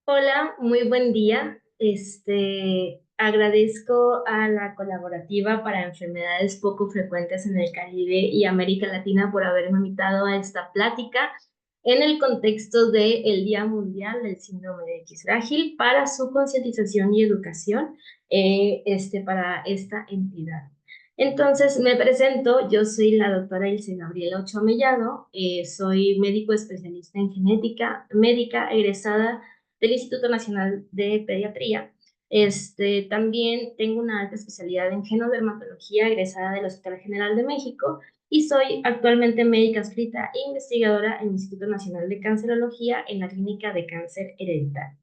Hola, muy buen día. Agradezco a la colaborativa para enfermedades poco frecuentes en el Caribe y América Latina por haberme invitado a esta plática en el contexto del Día Mundial del Síndrome de X frágil para su concientización y educación para esta entidad. Entonces, me presento, yo soy la doctora Ilse Gabriela Ochoa Mellado, soy médico especialista en genética médica egresada del Instituto Nacional de Pediatría. También tengo una alta especialidad en genodermatología egresada del Hospital General de México y soy actualmente médica adscrita e investigadora en el Instituto Nacional de Cancerología en la Clínica de Cáncer Hereditario.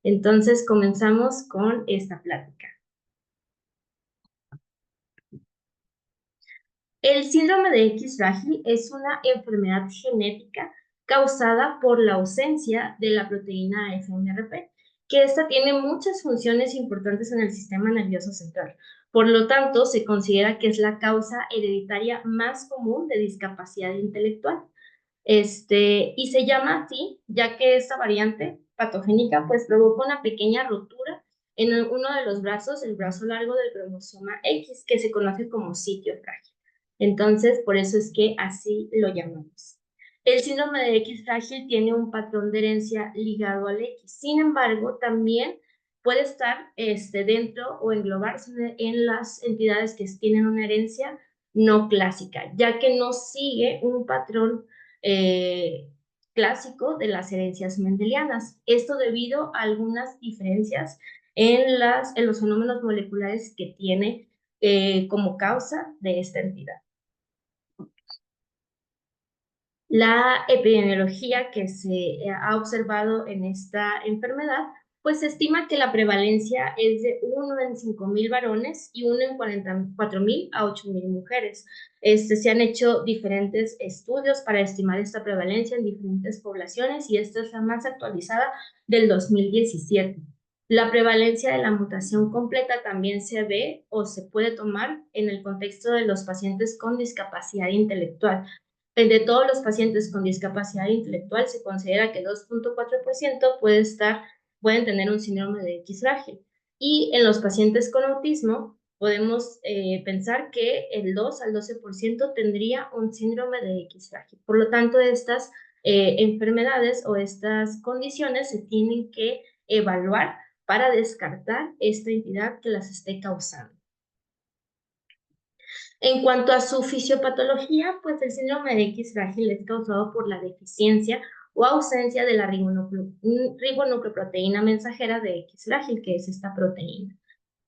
Entonces, comenzamos con esta plática. El síndrome de X frágil es una enfermedad genética causada por la ausencia de la proteína FMRP, que esta tiene muchas funciones importantes en el sistema nervioso central. Por lo tanto, se considera que es la causa hereditaria más común de discapacidad intelectual. Y se llama así, ya que esta variante patogénica pues provoca una pequeña rotura en uno de los brazos, el brazo largo del cromosoma X, que se conoce como sitio frágil. Entonces, por eso es que así lo llamamos. El síndrome de X frágil tiene un patrón de herencia ligado al X. Sin embargo, también puede estar dentro o englobarse en las entidades que tienen una herencia no clásica, ya que no sigue un patrón eh, clásico de las herencias mendelianas. Esto debido a algunas diferencias en los fenómenos moleculares que tiene como causa de esta entidad. La epidemiología que se ha observado en esta enfermedad, pues se estima que la prevalencia es de 1 en 5.000 varones y 1 en 44.000 a 8.000 mujeres. Se han hecho diferentes estudios para estimar esta prevalencia en diferentes poblaciones y esta es la más actualizada del 2017. La prevalencia de la mutación completa también se ve o se puede tomar en el contexto de los pacientes con discapacidad intelectual. De todos los pacientes con discapacidad intelectual, se considera que 2,4% pueden tener un síndrome de X frágil. Y en los pacientes con autismo, podemos pensar que el 2 al 12% tendría un síndrome de X frágil. Por lo tanto, estas enfermedades o estas condiciones se tienen que evaluar para descartar esta entidad que las esté causando. En cuanto a su fisiopatología, pues el síndrome de X frágil es causado por la deficiencia o ausencia de la ribonucleoproteína mensajera de X frágil, que es esta proteína.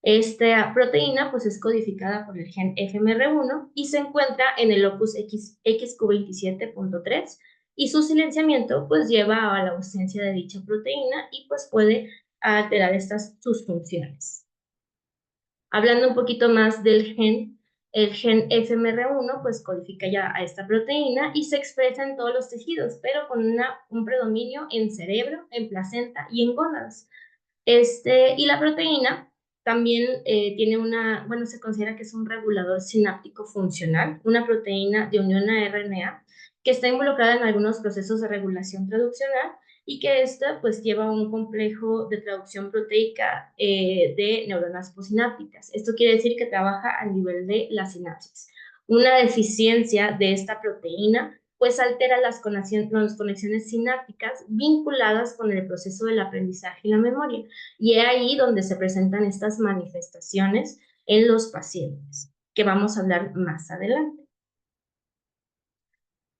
Esta proteína pues es codificada por el gen FMR1 y se encuentra en el locus XQ27.3 y su silenciamiento pues lleva a la ausencia de dicha proteína y pues puede alterar sus funciones. Hablando un poquito más del gen, el gen FMR1 pues codifica ya a esta proteína y se expresa en todos los tejidos, pero con un predominio en cerebro, en placenta y en gónadas. Y la proteína también tiene bueno, se considera que es un regulador sináptico funcional, una proteína de unión a RNA que está involucrada en algunos procesos de regulación traduccional y que esta pues lleva un complejo de traducción proteica de neuronas posinápticas. Esto quiere decir que trabaja a nivel de las sinapsis. Una deficiencia de esta proteína pues altera las conexiones sinápticas vinculadas con el proceso del aprendizaje y la memoria. Y es ahí donde se presentan estas manifestaciones en los pacientes, que vamos a hablar más adelante.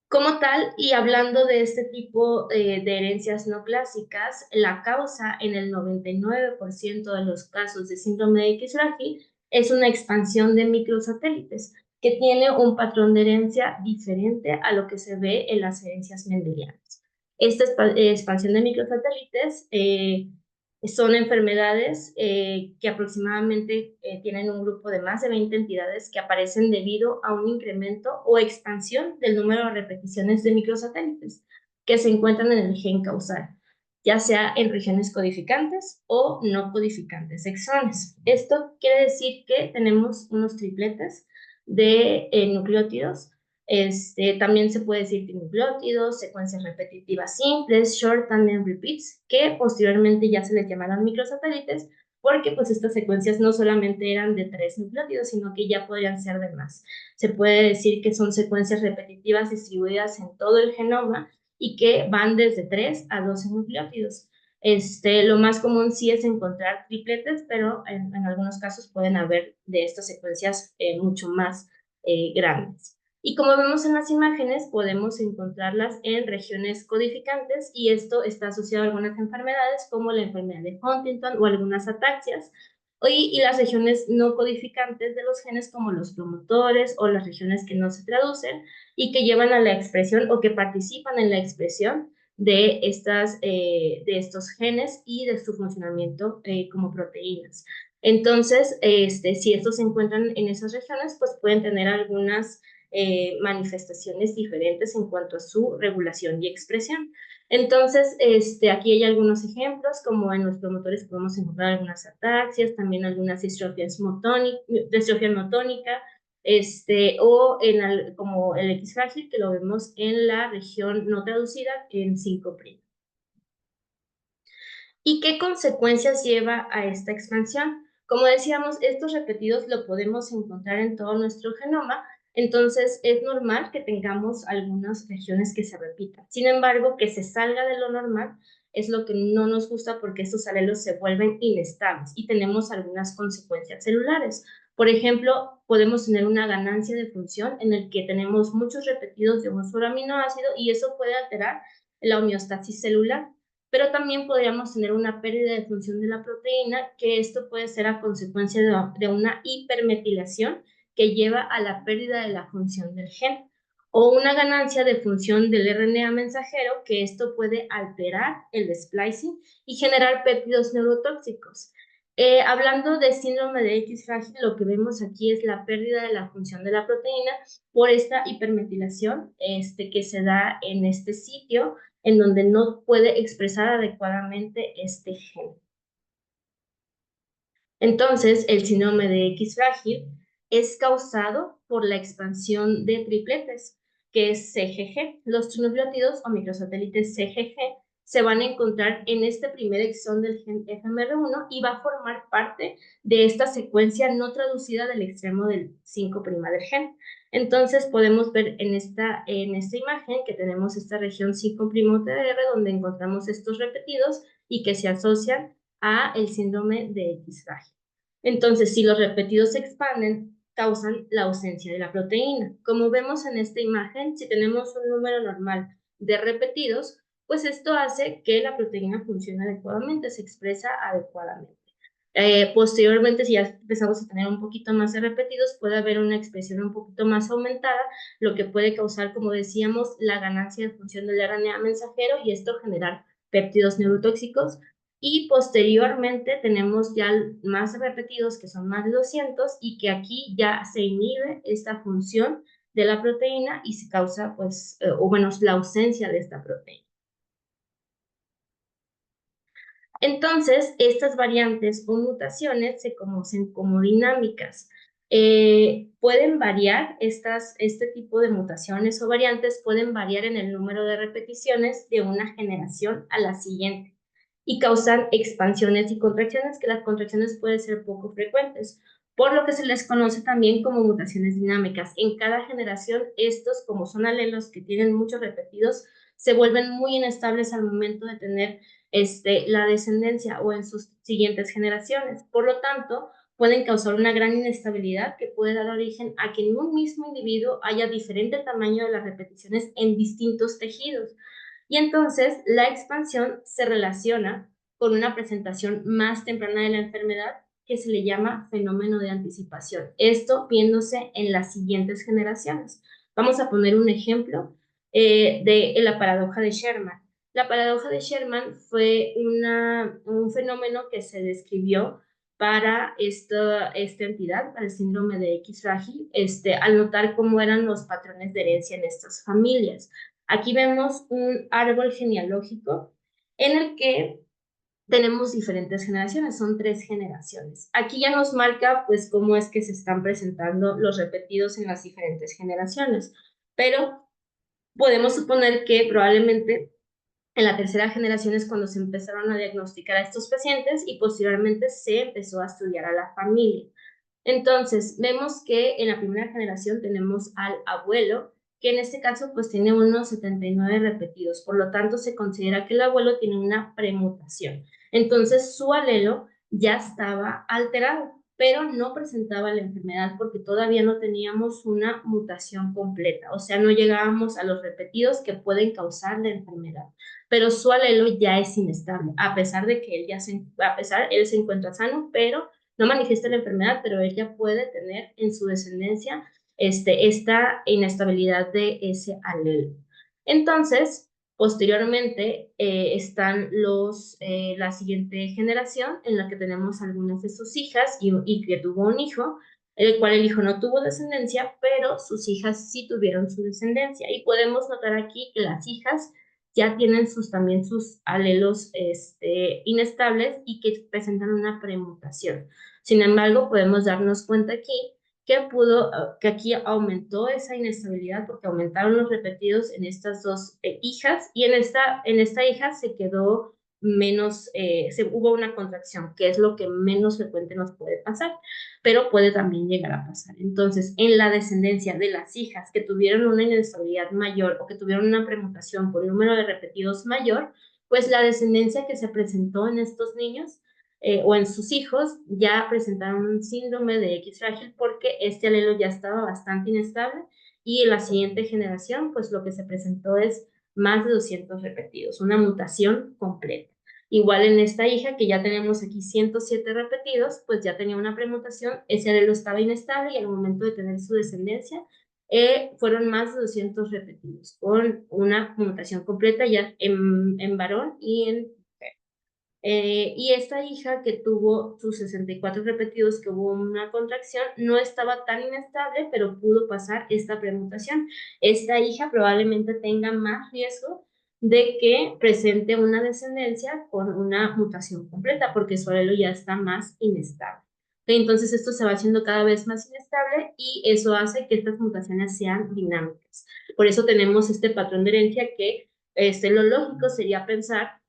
Como tal, y hablando de este tipo de herencias no clásicas, la causa en el 99% de los casos de síndrome de X frágil es una expansión de microsatélites, que tiene un patrón de herencia diferente a lo que se ve en las herencias mendelianas. Esta expansión de microsatélites son enfermedades que aproximadamente tienen un grupo de más de 20 entidades que aparecen debido a un incremento o expansión del número de repeticiones de microsatélites que se encuentran en el gen causal, ya sea en regiones codificantes o no codificantes, exones. Esto quiere decir que tenemos unos tripletes de nucleótidos También se puede decir trinucleótidos, secuencias repetitivas simples, short tandem repeats, que posteriormente ya se les llamaron microsatélites, porque pues estas secuencias no solamente eran de 3 nucleótidos, sino que ya podrían ser de más. Se puede decir que son secuencias repetitivas distribuidas en todo el genoma y que van desde 3 a 12 nucleótidos. Lo más común sí es encontrar tripletes, pero en algunos casos pueden haber de estas secuencias mucho más grandes. Y como vemos en las imágenes, podemos encontrarlas en regiones codificantes y esto está asociado a algunas enfermedades como la enfermedad de Huntington o algunas ataxias, y las regiones no codificantes de los genes como los promotores o las regiones que no se traducen y que llevan a la expresión o que participan en la expresión de estos genes y de su funcionamiento como proteínas. Entonces, si estos se encuentran en esas regiones, pues pueden tener algunas manifestaciones diferentes en cuanto a su regulación y expresión. Entonces, aquí hay algunos ejemplos, como en los promotores podemos encontrar algunas ataxias, también algunas distrofia motónica, como el X frágil, que lo vemos en la región no traducida en 5'. ¿Y qué consecuencias lleva a esta expansión? Como decíamos, estos repetidos lo podemos encontrar en todo nuestro genoma, entonces es normal que tengamos algunas regiones que se repitan. Sin embargo, que se salga de lo normal es lo que no nos gusta porque estos alelos se vuelven inestables y tenemos algunas consecuencias celulares. Por ejemplo, podemos tener una ganancia de función en el que tenemos muchos repetidos de un solo aminoácido y eso puede alterar la homeostasis celular, pero también podríamos tener una pérdida de función de la proteína, que esto puede ser a consecuencia de una hipermetilación que lleva a la pérdida de la función del gen, o una ganancia de función del RNA mensajero, que esto puede alterar el splicing y generar péptidos neurotóxicos. Hablando de síndrome de X frágil, lo que vemos aquí es la pérdida de la función de la proteína por esta hipermetilación que se da en este sitio, en donde no puede expresar adecuadamente este gen. Entonces, el síndrome de X frágil es causado por la expansión de tripletes, que es CGG. Los trinucleótidos o microsatélites CGG se van a encontrar en este primer exón del gen FMR1 y va a formar parte de esta secuencia no traducida del extremo del 5' del gen. Entonces podemos ver en esta imagen que tenemos esta región 5' TR donde encontramos estos repetidos y que se asocian a el síndrome de X frágil. Entonces, si los repetidos se expanden, causan la ausencia de la proteína. Como vemos en esta imagen, si tenemos un número normal de repetidos, pues esto hace que la proteína funcione adecuadamente, se expresa adecuadamente. Posteriormente, si ya empezamos a tener un poquito más de repetidos, puede haber una expresión un poquito más aumentada, lo que puede causar, como decíamos, la ganancia de función del RNA mensajero y esto generar péptidos neurotóxicos. Y posteriormente tenemos ya más repetidos, que son más de 200, y que aquí ya se inhibe esta función de la proteína y se causa, pues, la ausencia de esta proteína. Entonces, estas variantes o mutaciones se conocen como dinámicas. Pueden variar, este tipo de mutaciones o variantes pueden variar en el número de repeticiones de una generación a la siguiente y causan expansiones y contracciones, que las contracciones pueden ser poco frecuentes, por lo que se les conoce también como mutaciones dinámicas. En cada generación, estos, como son alelos que tienen muchos repetidos, se vuelven muy inestables al momento de tener la descendencia o en sus siguientes generaciones. Por lo tanto, pueden causar una gran inestabilidad que puede dar origen a que en un mismo individuo haya diferente tamaño de las repeticiones en distintos tejidos. Y entonces la expansión se relaciona con una presentación más temprana de la enfermedad que se le llama fenómeno de anticipación. Esto viéndose en las siguientes generaciones. Vamos a poner un ejemplo de la paradoja de Sherman. La paradoja de Sherman fue un fenómeno que se describió para esta entidad, para el síndrome de X frágil, al notar cómo eran los patrones de herencia en estas familias. Aquí vemos un árbol genealógico en el que tenemos diferentes generaciones, son 3 generaciones. Aquí ya nos marca pues cómo es que se están presentando los repetidos en las diferentes generaciones. pero podemos suponer que probablemente en la tercera generación es cuando se empezaron a diagnosticar a estos pacientes y posteriormente se empezó a estudiar a la familia. Entonces, vemos que en la primera generación tenemos al abuelo, que en este caso pues tiene unos 79 repetidos, por lo tanto se considera que el abuelo tiene una premutación. Entonces, su alelo ya estaba alterado, pero no presentaba la enfermedad porque todavía no teníamos una mutación completa, o sea, no llegábamos a los repetidos que pueden causar la enfermedad. Pero su alelo ya es inestable, a pesar de que él se encuentra sano, pero no manifiesta la enfermedad, pero ella puede tener en su descendencia esta inestabilidad de ese alelo. Entonces, posteriormente están la siguiente generación en la que tenemos algunas de sus hijas y que tuvo un hijo, el cual el hijo no tuvo descendencia, pero sus hijas sí tuvieron su descendencia. Y podemos notar aquí que las hijas ya tienen también sus alelos inestables y que presentan una premutación. Sin embargo, podemos darnos cuenta aquí que aquí aumentó esa inestabilidad porque aumentaron los repetidos en estas dos hijas y en esta hija se quedó menos, hubo una contracción, que es lo que menos frecuente nos puede pasar, pero puede también llegar a pasar. Entonces, en la descendencia de las hijas que tuvieron una inestabilidad mayor o que tuvieron una premutación por número de repetidos mayor, pues la descendencia que se presentó en estos niños o en sus hijos ya presentaron un síndrome de X frágil porque este alelo ya estaba bastante inestable y en la siguiente generación pues lo que se presentó es más de 200 repetidos, una mutación completa. Igual en esta hija que ya tenemos aquí 107 repetidos, pues ya tenía una premutación, ese alelo estaba inestable y al momento de tener su descendencia fueron más de 200 repetidos, con una mutación completa ya en varón y en y esta hija que tuvo sus 64 repetidos, que hubo una contracción, no estaba tan inestable, pero pudo pasar esta premutación. Esta hija probablemente tenga más riesgo de que presente una descendencia con una mutación completa, porque su alelo ya está más inestable. Entonces esto se va haciendo cada vez más inestable y eso hace que estas mutaciones sean dinámicas. Por eso tenemos este patrón de herencia que lo lógico sería pensar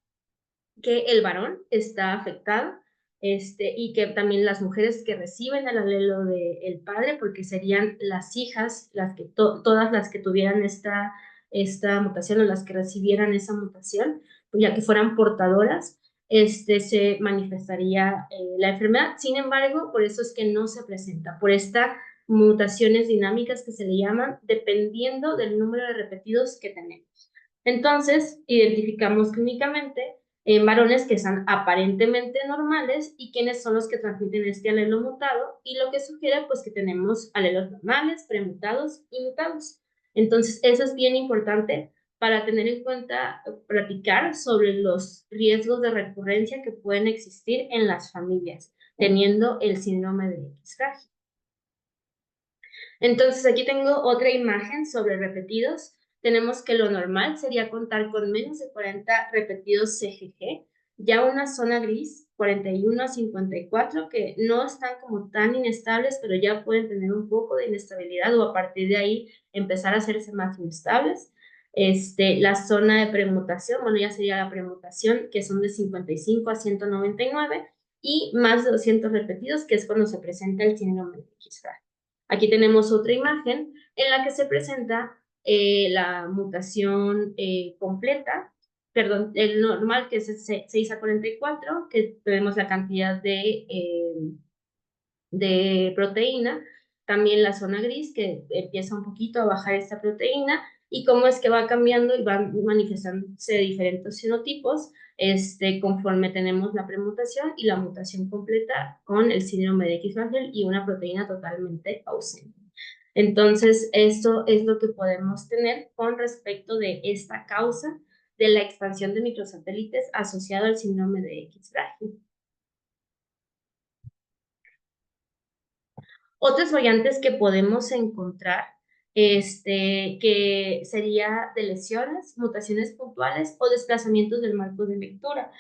que el varón está afectado y que también las mujeres que reciben el alelo del padre, porque serían las hijas, todas las que tuvieran esta mutación o las que recibieran esa mutación, pues ya que fueran portadoras, se manifestaría la enfermedad. Sin embargo, por eso es que no se presenta, por estas mutaciones dinámicas que se le llaman, dependiendo del número de repetidos que tenemos. Entonces, identificamos clínicamente en varones que son aparentemente normales y quienes son los que transmiten este alelo mutado y lo que sugiere pues que tenemos alelos normales, premutados y mutados. Entonces eso es bien importante para tener en cuenta, platicar sobre los riesgos de recurrencia que pueden existir en las familias teniendo el síndrome de X frágil. Entonces aquí tengo otra imagen sobre repetidos. Tenemos que lo normal sería contar con menos de 40 repetidos CGG, ya una zona gris, 41 a 54, que no están como tan inestables, pero ya pueden tener un poco de inestabilidad o a partir de ahí empezar a hacerse más inestables. La zona de premutación, bueno, ya sería la premutación, que son de 55 a 199, y más de 200 repetidos, que es cuando se presenta el síndrome de X. Aquí tenemos otra imagen en la que se presenta la mutación completa, perdón, el normal que es 6 a 44, que tenemos la cantidad de proteína, también la zona gris que empieza un poquito a bajar esta proteína y cómo es que va cambiando y van manifestándose diferentes fenotipos conforme tenemos la premutación y la mutación completa con el síndrome de X-Fangel y una proteína totalmente ausente. Entonces, esto es lo que podemos tener con respecto de esta causa de la expansión de microsatélites asociado al síndrome de X-Frágil. Otras variantes que podemos encontrar, que sería de lesiones, mutaciones puntuales o desplazamientos del marco de lectura.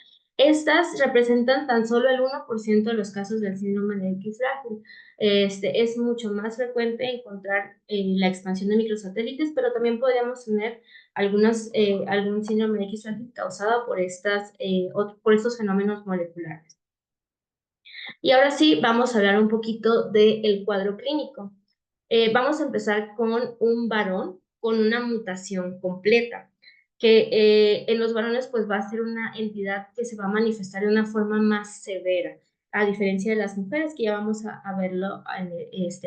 Estas representan tan solo el 1% de los casos del síndrome de X frágil. Es mucho más frecuente encontrar la expansión de microsatélites, pero también podríamos tener algún síndrome de X frágil causado por por estos fenómenos moleculares. Y ahora sí, vamos a hablar un poquito del cuadro clínico. Vamos a empezar con un varón con una mutación completa, que en los varones pues va a ser una entidad que se va a manifestar de una forma más severa, a diferencia de las mujeres, que ya vamos a verlo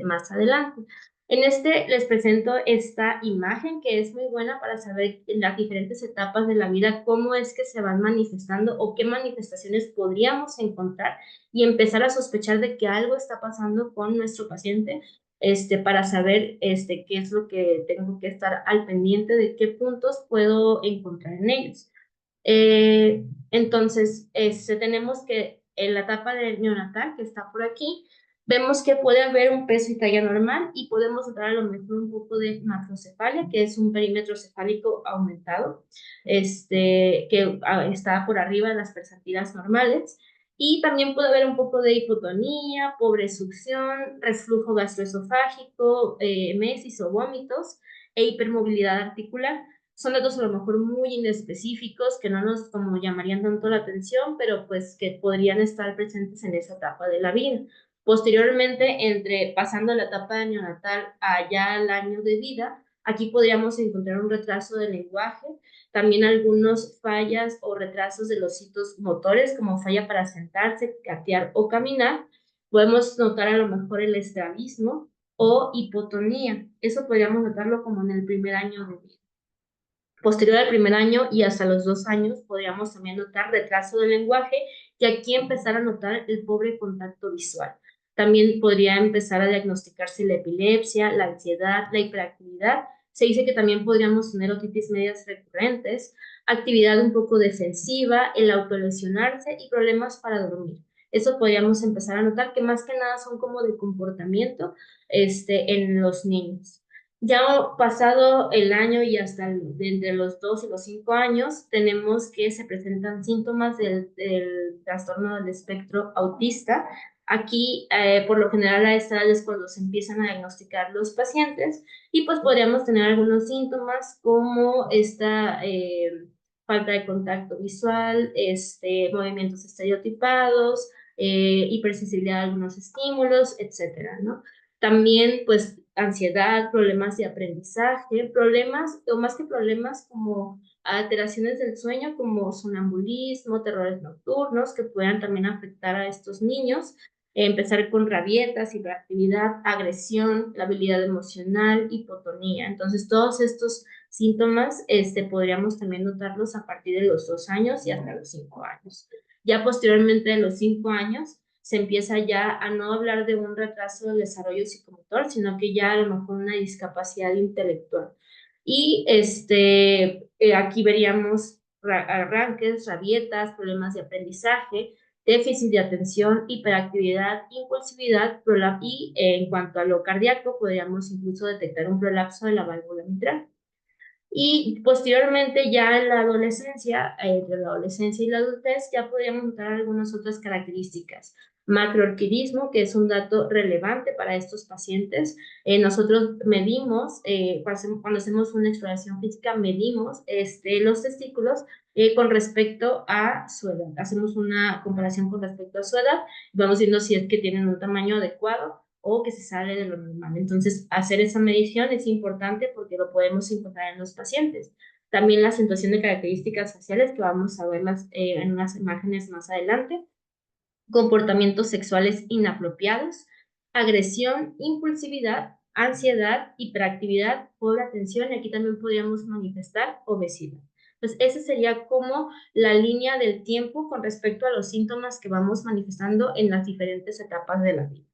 más adelante. En les presento esta imagen que es muy buena para saber en las diferentes etapas de la vida cómo es que se van manifestando o qué manifestaciones podríamos encontrar y empezar a sospechar de que algo está pasando con nuestro paciente, para saber qué es lo que tengo que estar al pendiente de qué puntos puedo encontrar en ellos. Entonces, tenemos que en la etapa del neonatal, que está por aquí, vemos que puede haber un peso y talla normal y podemos notar a lo mejor un poco de macrocefalia, que es un perímetro cefálico aumentado, que está por arriba de las percentilas normales. Y también puede haber un poco de hipotonía, pobre succión, reflujo gastroesofágico, mesis o vómitos e hipermovilidad articular. Son datos a lo mejor muy inespecíficos que no nos como llamarían tanto la atención, pero pues que podrían estar presentes en esa etapa de la vida. Posteriormente, pasando la etapa de neonatal allá al año de vida, aquí podríamos encontrar un retraso del lenguaje, también algunos fallas o retrasos de los hitos motores, como falla para sentarse, gatear o caminar. Podemos notar a lo mejor el estrabismo o hipotonía. Eso podríamos notarlo como en el primer año de vida. Posterior al primer año y hasta los 2 años podríamos también notar retraso del lenguaje y aquí empezar a notar el pobre contacto visual. También podría empezar a diagnosticarse la epilepsia, la ansiedad, la hiperactividad. Se dice que también podríamos tener otitis medias recurrentes, actividad un poco defensiva, el autolesionarse y problemas para dormir. Eso podríamos empezar a notar que más que nada son como de comportamiento en los niños. Ya pasado el año y hasta entre los 2 y los 5 años, tenemos que se presentan síntomas del trastorno del espectro autista. Aquí, por lo general, a esta edad es cuando se empiezan a diagnosticar los pacientes y pues podríamos tener algunos síntomas como esta falta de contacto visual, movimientos estereotipados, hipersensibilidad a algunos estímulos, etcétera, ¿no? También, pues, ansiedad, problemas de aprendizaje, problemas, o más que problemas, como alteraciones del sueño, como sonambulismo, terrores nocturnos, que puedan también afectar a estos niños. Empezar con rabietas, hiperactividad, agresión, la habilidad emocional, hipotonía. Entonces, todos estos síntomas, podríamos también notarlos a partir de los 2 años y hasta los 5 años. Ya posteriormente, de los 5 años, se empieza ya a no hablar de un retraso del desarrollo psicomotor, sino que ya a lo mejor una discapacidad intelectual. Y aquí veríamos arranques, rabietas, problemas de aprendizaje, déficit de atención, hiperactividad, impulsividad, y en cuanto a lo cardíaco, podríamos incluso detectar un prolapso de la válvula mitral. Y posteriormente, ya en la adolescencia, entre la adolescencia y la adultez, ya podríamos notar algunas otras características. Macroorquidismo, que es un dato relevante para estos pacientes. Nosotros medimos, cuando hacemos una exploración física, medimos los testículos con respecto a su edad. Hacemos una comparación con respecto a su edad y vamos viendo si es que tienen un tamaño adecuado o que se sale de lo normal. Entonces, hacer esa medición es importante porque lo podemos encontrar en los pacientes. También la acentuación de características faciales, que vamos a verlas en unas imágenes más adelante. Comportamientos sexuales inapropiados, agresión, impulsividad, ansiedad, hiperactividad, pobre atención, y aquí también podríamos manifestar obesidad. Entonces, esa sería como la línea del tiempo con respecto a los síntomas que vamos manifestando en las diferentes etapas de la vida.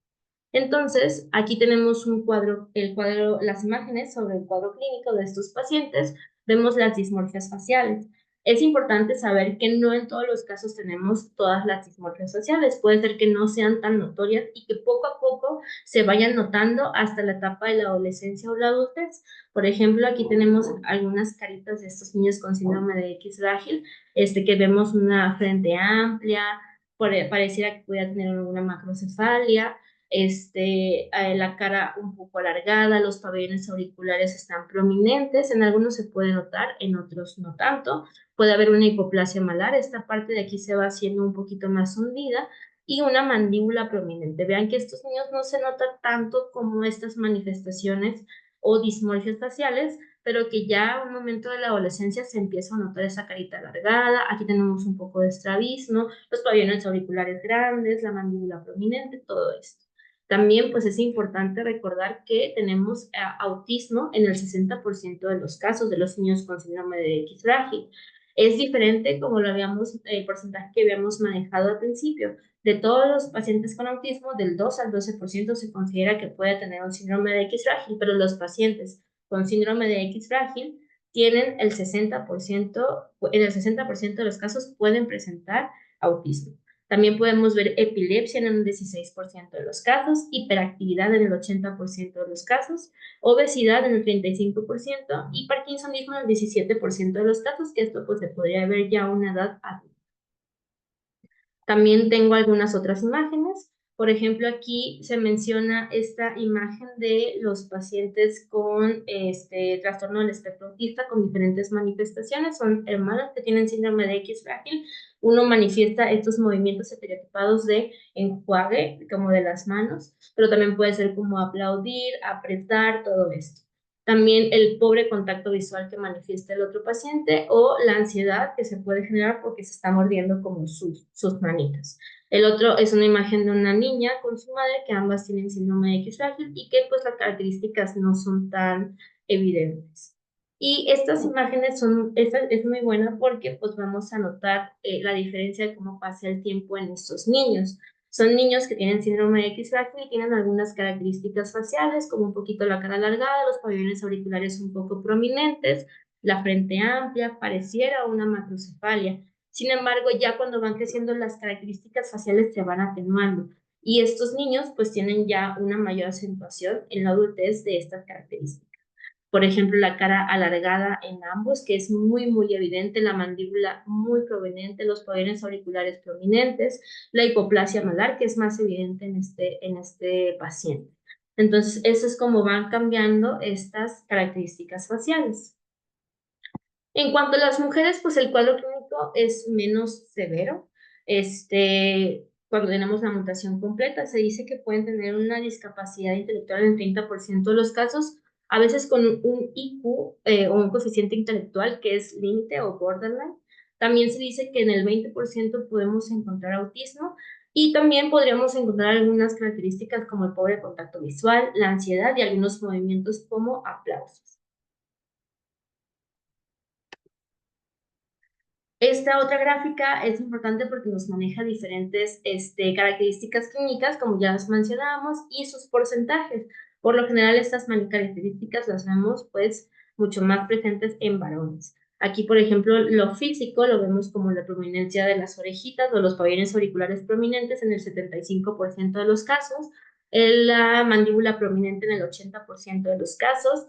Entonces, aquí tenemos las imágenes sobre el cuadro clínico de estos pacientes. Vemos las dismorfias faciales. Es importante saber que no en todos los casos tenemos todas las dismorfias faciales. Puede ser que no sean tan notorias y que poco a poco se vayan notando hasta la etapa de la adolescencia o la adultez. Por ejemplo, aquí tenemos algunas caritas de estos niños con síndrome de X frágil, que vemos una frente amplia, pareciera que pudiera tener alguna macrocefalia, la cara un poco alargada, los pabellones auriculares están prominentes, en algunos se puede notar, en otros no tanto. Puede haber una hipoplasia malar, esta parte de aquí se va haciendo un poquito más hundida, y una mandíbula prominente. Vean que estos niños no se nota tanto como estas manifestaciones o dismorfias faciales, pero que ya a un momento de la adolescencia se empieza a notar esa carita alargada. Aquí tenemos un poco de estrabismo, los pabellones auriculares grandes, la mandíbula prominente, todo esto. También pues es importante recordar que tenemos autismo en el 60% de los casos de los niños con síndrome de X frágil. Es diferente como lo habíamos, el porcentaje que habíamos manejado al principio. De todos los pacientes con autismo, del 2 al 12% se considera que puede tener un síndrome de X frágil, pero los pacientes con síndrome de X frágil tienen el 60%, en el 60% de los casos pueden presentar autismo. También podemos ver epilepsia en un 16% de los casos, hiperactividad en el 80% de los casos, obesidad en el 35% y parkinsonismo en el 17% de los casos, que esto pues se podría ver ya a una edad adulta. También tengo algunas otras imágenes. Por ejemplo, aquí se menciona esta imagen de los pacientes con trastorno del espectro autista con diferentes manifestaciones. Son hermanos que tienen síndrome de X frágil. Uno manifiesta estos movimientos estereotipados de enjuague, como de las manos, pero también puede ser como aplaudir, apretar, todo esto. También el pobre contacto visual que manifiesta el otro paciente o la ansiedad que se puede generar porque se está mordiendo como sus manitas. El otro es una imagen de una niña con su madre que ambas tienen síndrome de X frágil y que pues las características no son tan evidentes. Y estas imágenes esta es muy buena porque pues vamos a notar la diferencia de cómo pasa el tiempo en estos niños. Son niños que tienen síndrome de X frágil y tienen algunas características faciales, como un poquito la cara alargada, los pabellones auriculares un poco prominentes, la frente amplia, pareciera una macrocefalia. Sin embargo, ya cuando van creciendo, las características faciales se van atenuando. Y estos niños pues tienen ya una mayor acentuación en la adultez de estas características. Por ejemplo, la cara alargada en ambos, que es muy evidente, la mandíbula muy prominente, los pabellones auriculares prominentes, la hipoplasia malar, que es más evidente en este paciente. Entonces, eso es como van cambiando estas características faciales. En cuanto a las mujeres, pues el cuadro clínico es menos severo. Cuando tenemos la mutación completa, se dice que pueden tener una discapacidad intelectual en el 30% de los casos, a veces con un IQ o un coeficiente intelectual que es límite o borderline. También se dice que en el 20% podemos encontrar autismo y también podríamos encontrar algunas características como el pobre contacto visual, la ansiedad y algunos movimientos como aplausos. Esta otra gráfica es importante porque nos maneja diferentes características clínicas, como ya las mencionábamos, y sus porcentajes. Por lo general, estas características las vemos pues mucho más presentes en varones. Aquí, por ejemplo, lo físico lo vemos como la prominencia de las orejitas o los pabellones auriculares prominentes en el 75% de los casos, la mandíbula prominente en el 80% de los casos,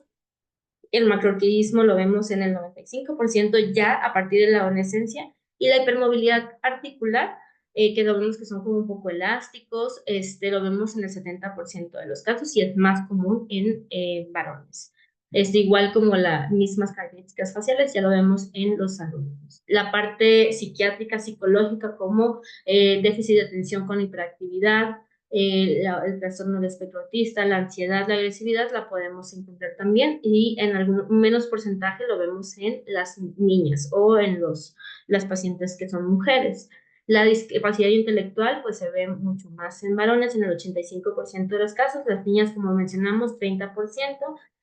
el macroorquidismo lo vemos en el 95% ya a partir de la adolescencia, y la hipermovilidad articular, que lo vemos que son como un poco elásticos, lo vemos en el 70% de los casos y es más común en varones. Igual como las mismas características faciales, ya lo vemos en los adultos. La parte psiquiátrica, psicológica, como déficit de atención con hiperactividad, el trastorno del espectro autista, la ansiedad, la agresividad, la podemos encontrar también, y en algún menos porcentaje lo vemos en las niñas o en las pacientes que son mujeres. La discapacidad intelectual pues se ve mucho más en varones, en el 85% de los casos, las niñas como mencionamos 30%,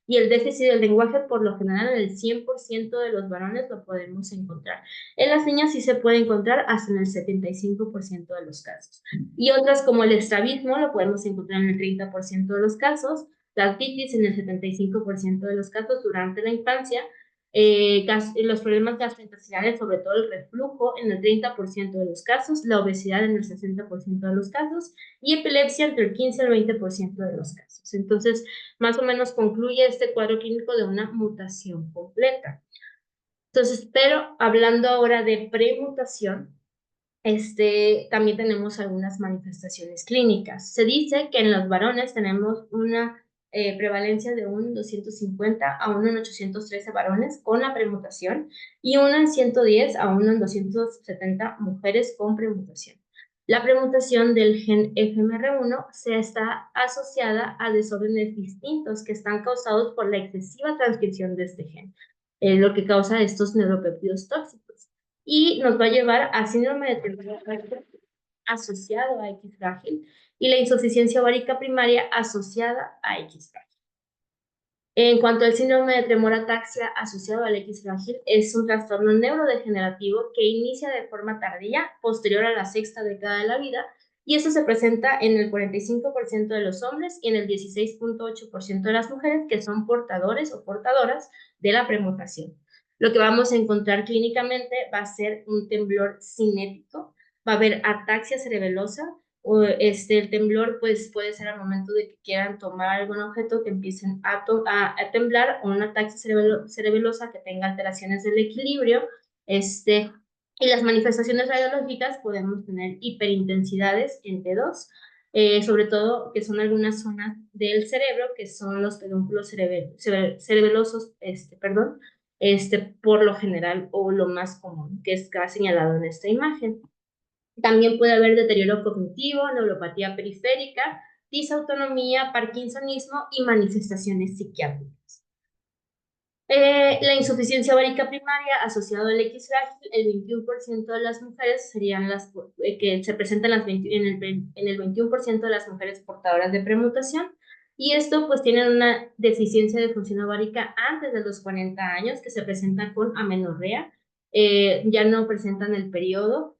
y el déficit del lenguaje por lo general en el 100% de los varones lo podemos encontrar. En las niñas sí se puede encontrar hasta en el 75% de los casos. Y otras como el estrabismo lo podemos encontrar en el 30% de los casos, la otitis en el 75% de los casos durante la infancia, los problemas gastrointestinales, sobre todo el reflujo, en el 30% de los casos, la obesidad en el 60% de los casos y epilepsia entre el 15 y el 20% de los casos. Entonces, más o menos concluye este cuadro clínico de una mutación completa. Entonces, pero hablando ahora de premutación, también tenemos algunas manifestaciones clínicas. Se dice que en los varones tenemos una prevalencia de un 250 a 1 en 813 varones con la premutación y 1 en 110 a 1 en 270 mujeres con premutación. La premutación del gen FMR1 se está asociada a desórdenes distintos que están causados por la excesiva transcripción de este gen, lo que causa estos neuropéptidos tóxicos y nos va a llevar a síndrome de tremor asociado a X frágil y la insuficiencia ovárica primaria asociada a X frágil. En cuanto al síndrome de tremor ataxia asociado al X frágil, es un trastorno neurodegenerativo que inicia de forma tardía, posterior a la sexta década de la vida, y esto se presenta en el 45% de los hombres y en el 16.8% de las mujeres que son portadores o portadoras de la premutación. Lo que vamos a encontrar clínicamente va a ser un temblor cinético, va a haber ataxia cerebelosa, o el temblor pues puede ser al momento de que quieran tomar algún objeto que empiecen a temblar o una ataxia cerebelosa que tenga alteraciones del equilibrio, y las manifestaciones radiológicas podemos tener hiperintensidades en T2, sobre todo que son algunas zonas del cerebro que son los pedúnculos cerebelosos, perdón, por lo general o lo más común que está señalado en esta imagen. También puede haber deterioro cognitivo, neuropatía periférica, disautonomía, parkinsonismo y manifestaciones psiquiátricas. La insuficiencia ovárica primaria asociada al X frágil, el 21% de las mujeres serían las que se presentan en el 21% de las mujeres portadoras de premutación, y esto pues tienen una deficiencia de función ovárica antes de los 40 años que se presentan con amenorrea, ya no presentan el periodo.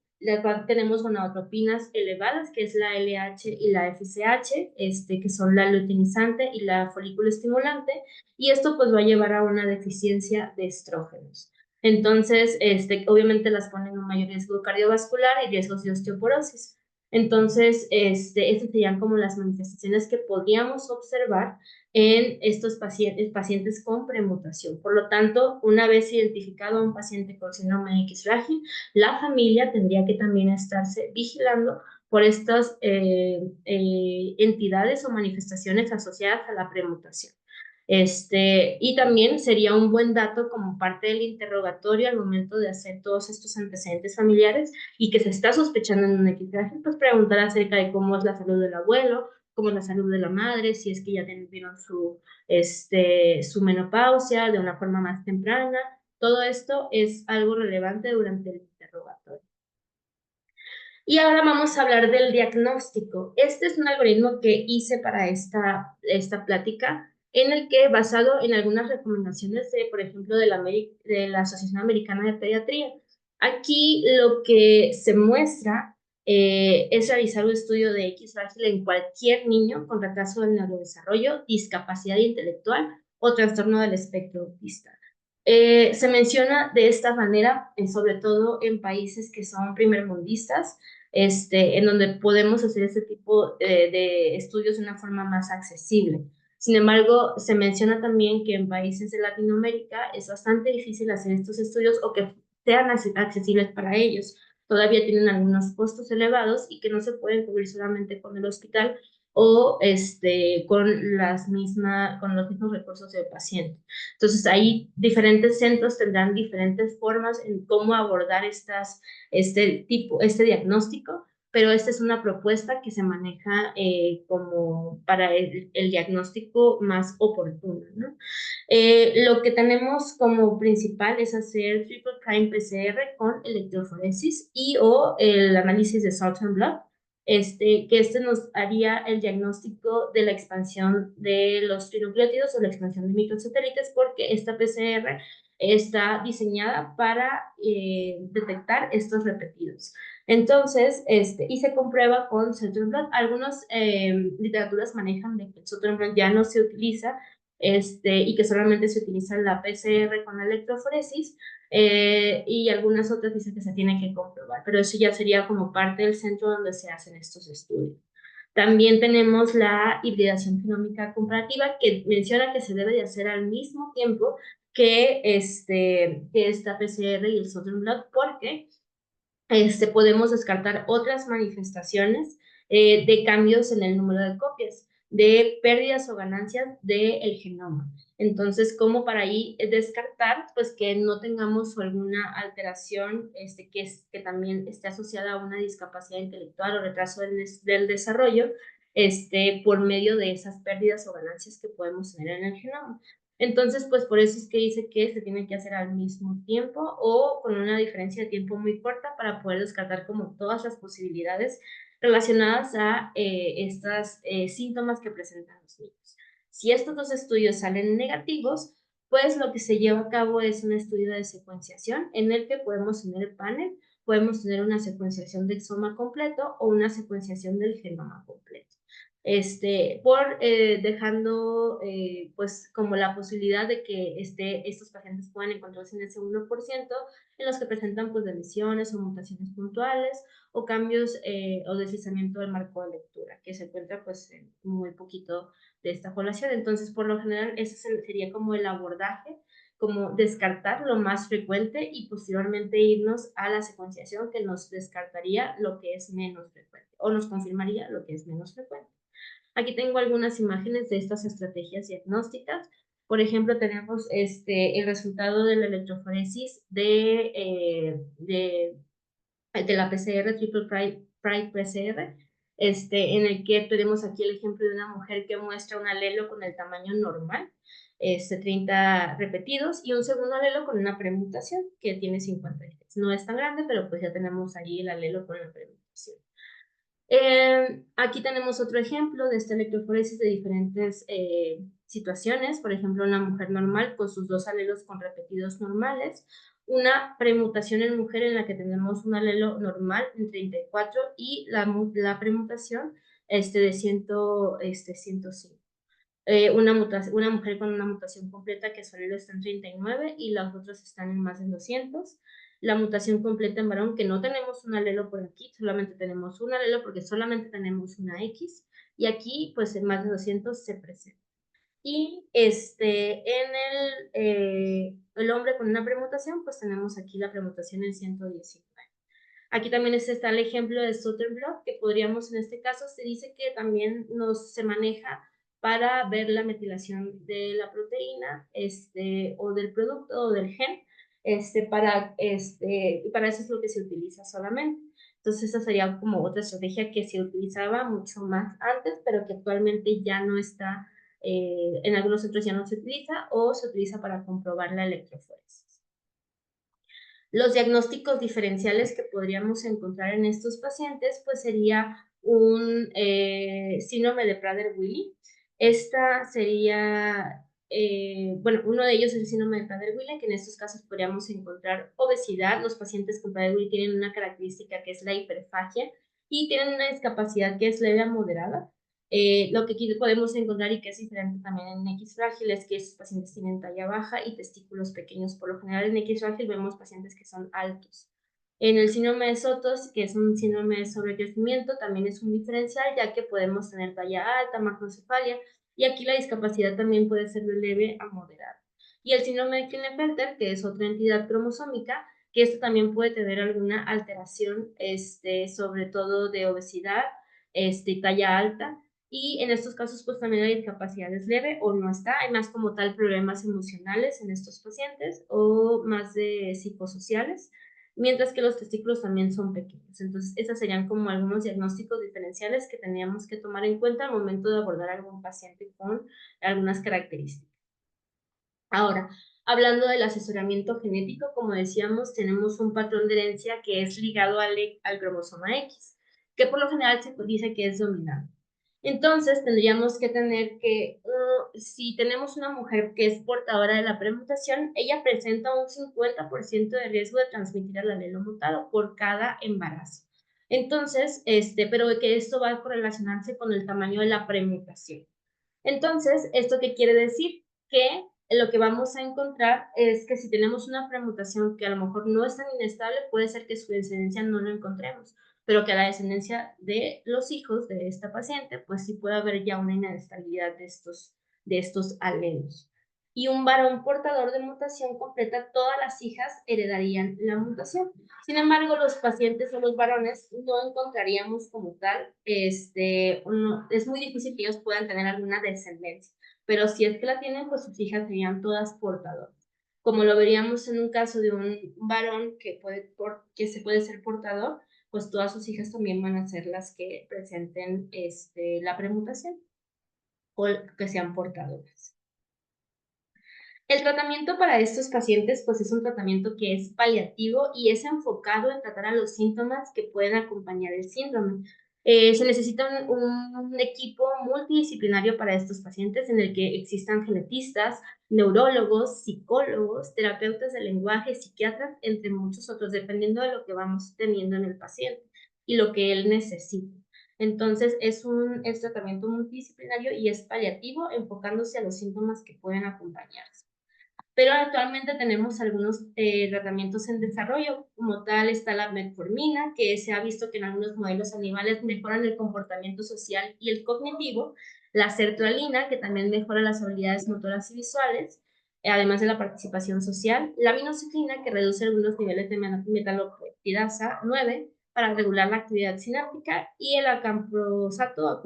Tenemos gonadotropinas elevadas, que es la LH y la FSH, que son la luteinizante y la folículo estimulante, y esto pues va a llevar a una deficiencia de estrógenos. Entonces, obviamente las ponen en un mayor riesgo cardiovascular y riesgos de osteoporosis. Entonces, estas serían como las manifestaciones que podríamos observar en estos pacientes con premutación. Por lo tanto, una vez identificado a un paciente con síndrome X frágil, la familia tendría que también estarse vigilando por estas entidades o manifestaciones asociadas a la premutación. Y también sería un buen dato como parte del interrogatorio al momento de hacer todos estos antecedentes familiares y que se está sospechando en un equipaje, pues preguntar acerca de cómo es la salud del abuelo, cómo es la salud de la madre, si es que ya tuvieron su menopausia de una forma más temprana. Todo esto es algo relevante durante el interrogatorio. Y ahora vamos a hablar del diagnóstico. Este es un algoritmo que hice para esta plática, en el que, basado en algunas recomendaciones de, por ejemplo, de la Asociación Americana de Pediatría, aquí lo que se muestra es realizar un estudio de X frágil en cualquier niño con retraso del neurodesarrollo, discapacidad intelectual o trastorno del espectro autista. Se menciona de esta manera, sobre todo en países que son primermundistas, en donde podemos hacer este tipo de estudios de una forma más accesible. Sin embargo, se menciona también que en países de Latinoamérica es bastante difícil hacer estos estudios o que sean accesibles para ellos. Todavía tienen algunos costos elevados y que no se pueden cubrir solamente con el hospital o con los mismos recursos del paciente. Entonces, ahí diferentes centros tendrán diferentes formas en cómo abordar este diagnóstico, pero esta es una propuesta que se maneja como para el diagnóstico más oportuno, ¿no? Lo que tenemos como principal es hacer triple prime PCR con electroforesis y o el análisis de Southern Blot, que nos haría el diagnóstico de la expansión de los trinucleótidos o la expansión de microsatélites, porque esta PCR está diseñada para detectar estos repetidos. Entonces, y se comprueba con Southern Blot. Algunas literaturas manejan de que el Southern Blot ya no se utiliza y que solamente se utiliza la PCR con la electroforesis, y algunas otras dicen que se tiene que comprobar, pero eso ya sería como parte del centro donde se hacen estos estudios. También tenemos la hibridación genómica comparativa, que menciona que se debe de hacer al mismo tiempo que esta PCR y el Southern Blot, porque podemos descartar otras manifestaciones de cambios en el número de copias, de pérdidas o ganancias del genoma. Entonces, como para ahí descartar, pues que no tengamos alguna alteración que también esté asociada a una discapacidad intelectual o retraso del desarrollo, por medio de esas pérdidas o ganancias que podemos tener en el genoma. Entonces, pues por eso es que dice que se tiene que hacer al mismo tiempo o con una diferencia de tiempo muy corta para poder descartar como todas las posibilidades relacionadas a estos síntomas que presentan los niños. Si estos dos estudios salen negativos, pues lo que se lleva a cabo es un estudio de secuenciación en el que podemos tener el panel, podemos tener una secuenciación del exoma completo o una secuenciación del genoma completo. Dejando pues como la posibilidad de que estos pacientes puedan encontrarse en ese 1% en los que presentan pues lesiones o mutaciones puntuales o cambios o deslizamiento del marco de lectura, que se encuentra pues en muy poquito de esta población. Entonces, por lo general, ese sería como el abordaje, como descartar lo más frecuente y posteriormente irnos a la secuenciación que nos descartaría lo que es menos frecuente o nos confirmaría lo que es menos frecuente. Aquí tengo algunas imágenes de estas estrategias diagnósticas. Por ejemplo, tenemos el resultado de la electroforesis de la PCR, Triple Pride PCR, en el que tenemos aquí el ejemplo de una mujer que muestra un alelo con el tamaño normal, 30 repetidos, y un segundo alelo con una premutación que tiene 53. No es tan grande, pero pues ya tenemos ahí el alelo con la premutación. Aquí tenemos otro ejemplo de esta electroforesis de diferentes situaciones. Por ejemplo, una mujer normal con sus dos alelos con repetidos normales. Una premutación en mujer en la que tenemos un alelo normal en 34 y la premutación de 105. Una mujer con una mutación completa que su alelo está en 39 y las otras están en más de 200. La mutación completa en varón, que no tenemos un alelo por aquí, solamente tenemos un alelo porque solamente tenemos una X, y aquí pues en más de 200 se presenta. Y el hombre con una premutación, pues tenemos aquí la premutación en 119. Aquí también está el ejemplo de Southern Blot, que podríamos, en este caso, se dice que también se maneja para ver la metilación de la proteína, o del producto o del gen, para eso es lo que se utiliza solamente. Entonces, esa sería como otra estrategia que se utilizaba mucho más antes, pero que actualmente ya no está, en algunos centros ya no se utiliza o se utiliza para comprobar la electroforesis. Los diagnósticos diferenciales que podríamos encontrar en estos pacientes, pues sería un síndrome de Prader-Willi. Esta sería, bueno, uno de ellos es el síndrome de Prader-Willi, que en estos casos podríamos encontrar obesidad. Los pacientes con Prader-Willi tienen una característica que es la hiperfagia y tienen una discapacidad que es leve a moderada. Lo que aquí podemos encontrar y que es diferente también en X frágil es que estos pacientes tienen talla baja y testículos pequeños. Por lo general en X frágil vemos pacientes que son altos. En el síndrome de Sotos, que es un síndrome de sobrecrecimiento, también es un diferencial, ya que podemos tener talla alta, macrocefalia, y aquí la discapacidad también puede ser de leve a moderada. Y el síndrome de Klinefelter, que es otra entidad cromosómica, que esto también puede tener alguna alteración, sobre todo de obesidad, talla alta, y en estos casos, pues también la discapacidad es leve o no está. Hay más como tal problemas emocionales en estos pacientes o más de psicosociales, mientras que los testículos también son pequeños. Entonces, esos serían como algunos diagnósticos diferenciales que teníamos que tomar en cuenta al momento de abordar a algún paciente con algunas características. Ahora, hablando del asesoramiento genético, como decíamos, tenemos un patrón de herencia que es ligado al cromosoma X, que por lo general se dice que es dominante. Entonces, tendríamos que tener que, si tenemos una mujer que es portadora de la premutación, ella presenta un 50% de riesgo de transmitir el alelo mutado por cada embarazo. Entonces, pero que esto va a correlacionarse con el tamaño de la premutación. Entonces, ¿esto qué quiere decir? que lo que vamos a encontrar es que si tenemos una permutación que a lo mejor no es tan inestable, puede ser que su descendencia no lo encontremos, pero que la descendencia de los hijos de esta paciente, pues sí puede haber ya una inestabilidad de estos alelos. Y un varón portador de mutación completa, todas las hijas heredarían la mutación. Sin embargo, los pacientes o los varones no encontraríamos como tal, es muy difícil que ellos puedan tener alguna descendencia, pero si es que la tienen, pues sus hijas serían todas portadoras. Como lo veríamos en un caso de un varón que se puede ser portador, pues todas sus hijas también van a ser las que presenten la premutación o que sean portadoras. El tratamiento para estos pacientes, pues es un tratamiento que es paliativo y es enfocado en tratar a los síntomas que pueden acompañar el síndrome. Se necesita un equipo multidisciplinario para estos pacientes en el que existan genetistas, neurólogos, psicólogos, terapeutas de lenguaje, psiquiatras, entre muchos otros, dependiendo de lo que vamos teniendo en el paciente y lo que él necesita. Entonces, es tratamiento multidisciplinario y es paliativo, enfocándose a los síntomas que pueden acompañarse. Pero actualmente tenemos algunos tratamientos en desarrollo, como tal está la metformina, que se ha visto que en algunos modelos animales mejoran el comportamiento social y el cognitivo, la sertralina, que también mejora las habilidades motoras y visuales, además de la participación social, la minoxidilina, que reduce algunos niveles de metalopeptidasa 9 para regular la actividad sináptica, y el acamprosato,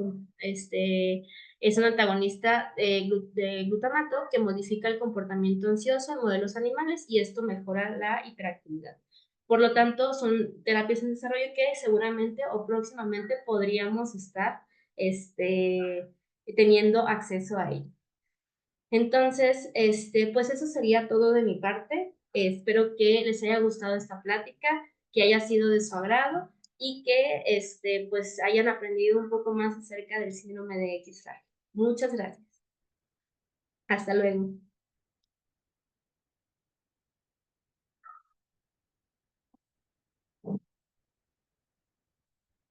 es un antagonista de glutamato que modifica el comportamiento ansioso en modelos animales y esto mejora la hiperactividad. Por lo tanto, son terapias en desarrollo que seguramente o próximamente podríamos estar teniendo acceso a ello. Entonces, pues eso sería todo de mi parte. Espero que les haya gustado esta plática, que haya sido de su agrado y que pues hayan aprendido un poco más acerca del síndrome de X-Ray. Muchas gracias. Hasta luego.